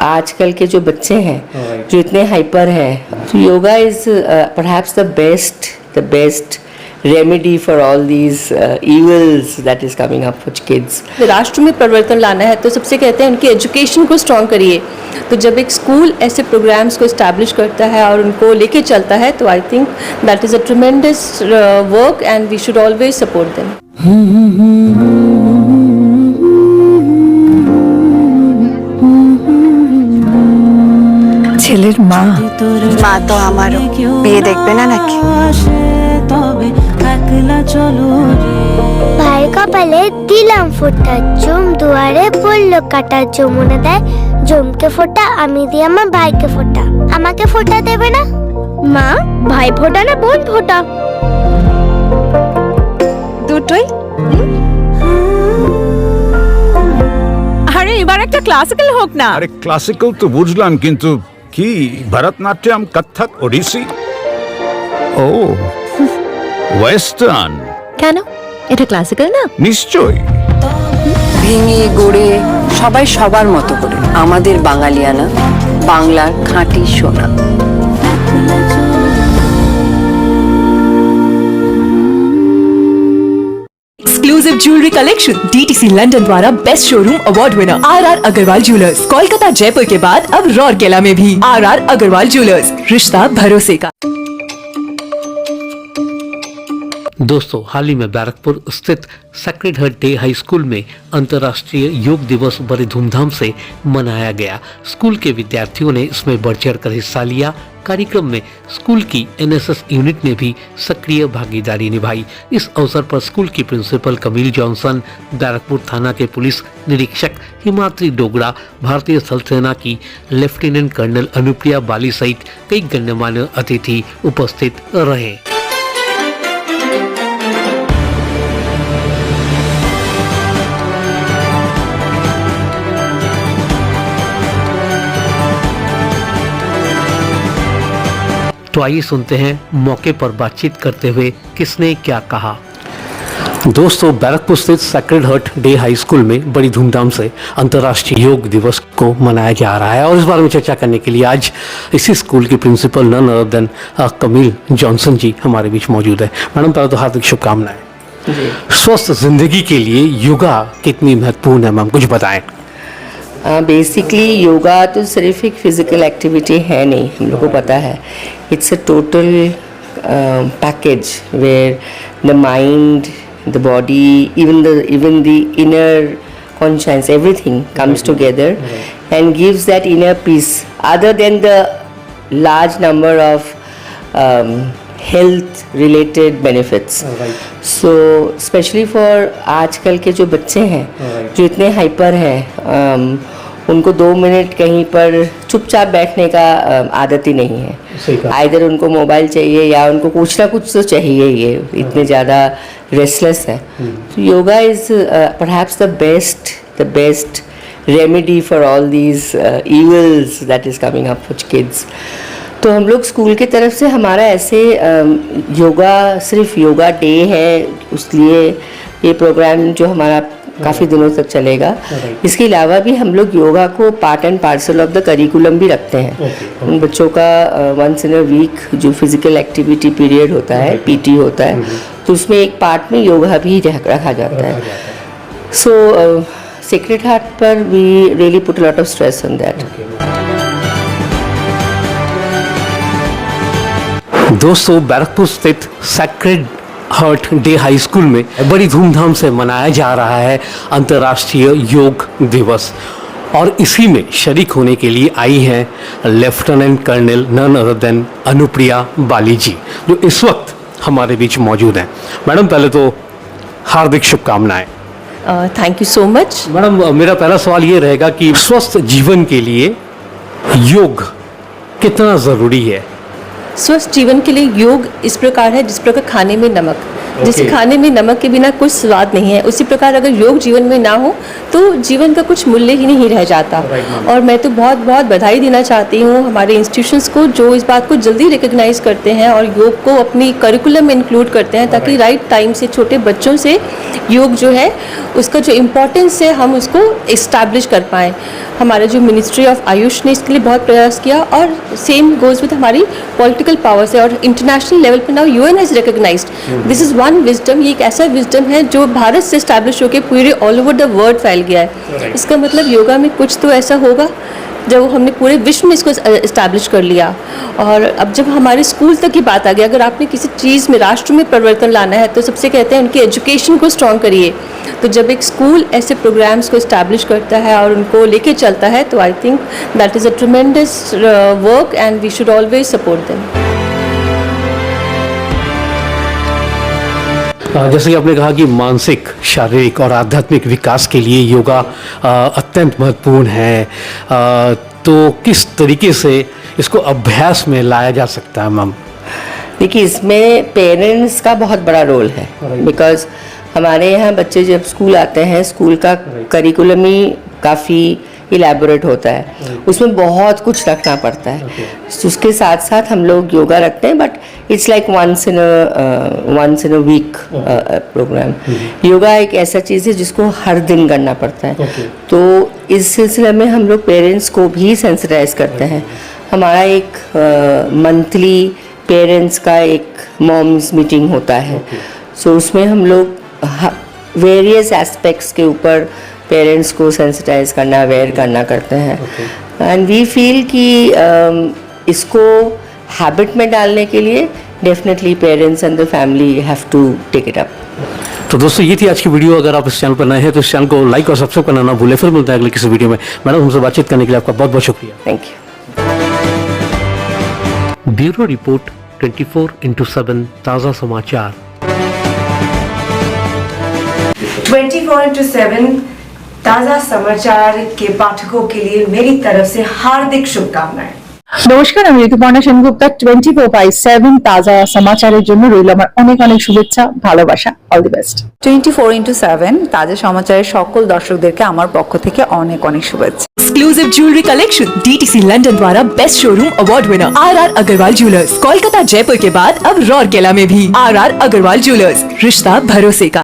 आजकल के जो बच्चे हैं जो इतने हाइपर हैं, तो yoga is perhaps the best remedy for all these evils that is coming up for kids. राष्ट्र में परिवर्तन लाना है तो सबसे कहते हैं उनकी एजुकेशन को स्ट्रॉन्ग करिए। तो जब एक स्कूल ऐसे प्रोग्राम्स को इस्टेब्लिश करता है और उनको लेके चलता है तो I think that is a tremendous work and we should always support them. ছেলের মা তো আমারও বিয়ে দেখবে না নাকি? ভাই কপালে দিলাম ফোঁটা, জম দুয়ারে বললো কাটা, যমুনা দেয় জমকে ফোঁটা, আমি দিই আমার ভাইকে ফোঁটা। আমাকে ফোঁটা দেবে না মা? ভাই ফোঁটা না বোন ফোঁটা? দুটোই। আরে এবার একটা ক্লাসিক্যাল হোক না। আরে ক্লাসিক্যাল তো বুঝলাম, কিন্তু কি ভরতনাট্যম, কত্থক, ওড়িশি? ও ওয়েস্টার্ন। কেন, এটা ক্লাসিক্যাল না? নিশ্চয়ই। ভেঙে গড়ে সবাই সবার মতো করে, আমাদের বাঙালিয়ানা, বাংলার খাঁটি সোনা। Exclusive jewellery collection DTC London द्वारा best showroom award winner RR Agarwal jewellers, Kolkata Jaipur के बाद अब रौरकेला में भी RR अग्रवाल ज्वेलर्स, रिश्ता भरोसे का। दोस्तों, हाल ही में बैरकपुर स्थित Sacred Heart day high school में अंतर्राष्ट्रीय योग दिवस बड़े धूमधाम से मनाया गया। स्कूल के विद्यार्थियों ने इसमें बढ़ चढ़कर हिस्सा लिया। कार्यक्रम में स्कूल की NSS यूनिट ने भी सक्रिय भागीदारी निभाई। इस अवसर पर स्कूल की प्रिंसिपल कमील जॉनसन, बैरकपुर थाना के पुलिस निरीक्षक हिमाद्री डोगरा, भारतीय स्थल सेना की लेफ्टिनेंट कर्नल अनुप्रिया बाली सहित कई गण्यमान्य अतिथि उपस्थित रहे। तो आइए सुनते हैं मौके पर बातचीत करते हुए किसने क्या कहा। दोस्तों, बैरकपुर स्थित Sacred Heart day high school में बड़ी धूमधाम से अंतर्राष्ट्रीय योग दिवस को मनाया जा रहा है और इस बारे में चर्चा करने के लिए आज इसी स्कूल के principal none other then Kamil Johnson जी हमारे बीच मौजूद है। मैडम, पहले तो हार्दिक शुभकामनाएं। स्वस्थ जिंदगी के लिए योगा कितनी महत्वपूर्ण है, मैम कुछ बताएं। बेसिकली योगा तो सिर्फ एक फिजिकल एक्टिविटी है नहीं, हम लोग को पता है। It's a total package where the mind, the body, even the inner conscience, everything comes together and gives that inner peace, other than the large number of health related benefits. So especially for आजकल के जो बच्चे हैं जो इतने hyper हैं, उनको 2 minute कहीं पर चुपचाप बैठने का आदत ही नहीं है। आइदर उनको मोबाइल चाहिए या उनको कुछ ना कुछ तो चाहिए ही है, इतने ज़्यादा रेस्टलेस है। तो yoga is perhaps the best remedy for all these evils that is coming up for kids. तो हम लोग स्कूल की तरफ से हमारा ऐसे योगा, सिर्फ योगा डे है, इसलिए ये प्रोग्राम जो हमारा काफ़ी दिनों तक चलेगा। इसके अलावा भी हम लोग योगा को part and parcel of the curriculum भी रखते हैं। उन बच्चों का वंस इन अ वीक जो फिजिकल एक्टिविटी पीरियड होता है, PT होता है, तो उसमें एक पार्ट में योगा भी रखा जाता है। सो सेक्रेड हार्ट पर we really put a lot of stress on that. दोस्तों, बैरकपुर स्थित Sacred Heart day high school में बड़ी धूमधाम से मनाया जा रहा है अंतर्राष्ट्रीय योग दिवस और इसी में शरीक होने के लिए आई हैं lieutenant colonel none other than Anupriya Bali ji, जो इस वक्त हमारे बीच मौजूद हैं। मैडम, पहले तो हार्दिक शुभकामनाएं। Thank you so much. Madam, मेरा पहला सवाल ये रहेगा कि स्वस्थ जीवन के लिए योग कितना ज़रूरी है? स्वस्थ जीवन के लिए योग इस प्रकार है जिस प्रकार खाने में नमक, जैसे खाने में नमक के बिना कुछ स्वाद नहीं है, उसी प्रकार अगर योग जीवन में ना हो तो जीवन का कुछ मूल्य ही नहीं रह जाता। और मैं तो बहुत बहुत बधाई देना चाहती हूँ हमारे इंस्टीट्यूशंस को जो इस बात को जल्दी रिकग्नाइज करते हैं और योग को अपनी करिकुलम में इंक्लूड करते हैं, ताकि राइट टाइम से छोटे बच्चों से योग जो है उसका जो इम्पोर्टेंस है हम उसको इस्टेब्लिश कर पाएँ। हमारे जो मिनिस्ट्री ऑफ आयुष ने इसके लिए बहुत प्रयास किया और सेम गोज विद हमारी पॉलिटिकल पावर्स है, और इंटरनेशनल लेवल पे now UN has recognised this is one wisdom. ये एक ऐसा विजडम है जो भारत से इस्टेब्लिश होकर पूरे ऑल ओवर द वर्ल्ड फैल गया है। इसका मतलब योगा में कुछ तो ऐसा होगा जब हमने पूरे विश्व में इसको इस्टेब्लिश कर लिया। और अब जब हमारे स्कूल तक की बात आ गई, अगर आपने किसी चीज़ में राष्ट्र में परिवर्तन लाना है तो सबसे कहते हैं उनकी एजुकेशन को स्ट्रॉन्ग करिए। तो जब एक स्कूल ऐसे प्रोग्राम्स को इस्टेब्लिश करता है और उनको लेके चलता है तो I think that is a tremendous work and we should always support them. जैसे कि आपने कहा कि मानसिक, शारीरिक और आध्यात्मिक विकास के लिए योगा अत्यंत महत्वपूर्ण है, तो किस तरीके से इसको अभ्यास में लाया जा सकता है मैम? देखिए, इसमें पेरेंट्स का बहुत बड़ा रोल है, बिकॉज हमारे यहाँ बच्चे जब स्कूल आते हैं, स्कूल का करिकुलम ही काफ़ी इलेबोरेट होता है, उसमें बहुत कुछ रखना पड़ता है। उसके साथ साथ हम लोग योगा रखते हैं, but it's like once in a week programme. Yoga एक ऐसा चीज़ है जिसको हर दिन करना पड़ता है। तो इस सिलसिले में हम लोग पेरेंट्स को भी सेंसिटाइज करते हैं। हमारा एक मंथली पेरेंट्स का एक मॉम्स मीटिंग होता है। सो उसमें हम लोग वेरियस एस्पेक्ट्स के ऊपर पेरेंट्स को सेंसिटाइज करना, अवेयर करना करते हैं। एंड वी फील कि इसको हैबिट में डालने के लिए definitely parents and the family have to take it up. तो दोस्तों, ये थी आज की वीडियो। अगर आप इस चैनल पर नए हैं तो इस चैनल को लाइक और सब्सक्राइब करना ना भूलें। फिर मिलते हैं अगले किसी वीडियो में। मैडम, हमसे बातचीत करने के लिए आपका बहुत बहुत शुक्रिया। Thank you. ब्यूरो रिपोर्ट 24/7 ताज़ा समाचार। 24/7 ताज़ा समाचार के पाठकों के लिए मेरी तरफ से हार्दिक शुभकामनाएं। নমস্কার, আমি ঋতুপর্ণা সেনগুপ্তা। 24/7 তাজা সমাচারের জন্য রইল আমার অনেক অনেক শুভেচ্ছা, ভালোবাসা। All the best. 24/7 তাজা সমাচারের সকল দর্শকদেরকে আমার পক্ষ থেকে অনেক অনেক শুভেচ্ছা। Exclusive jewellery collection DTC London द्वारा best showroom award winner RR Agarwal jewellers, Kolkata Jaipur के बाद अब रौरकेला में भी। RR अग्रवाल ज्वेलर्स, रिश्ता भरोसे का।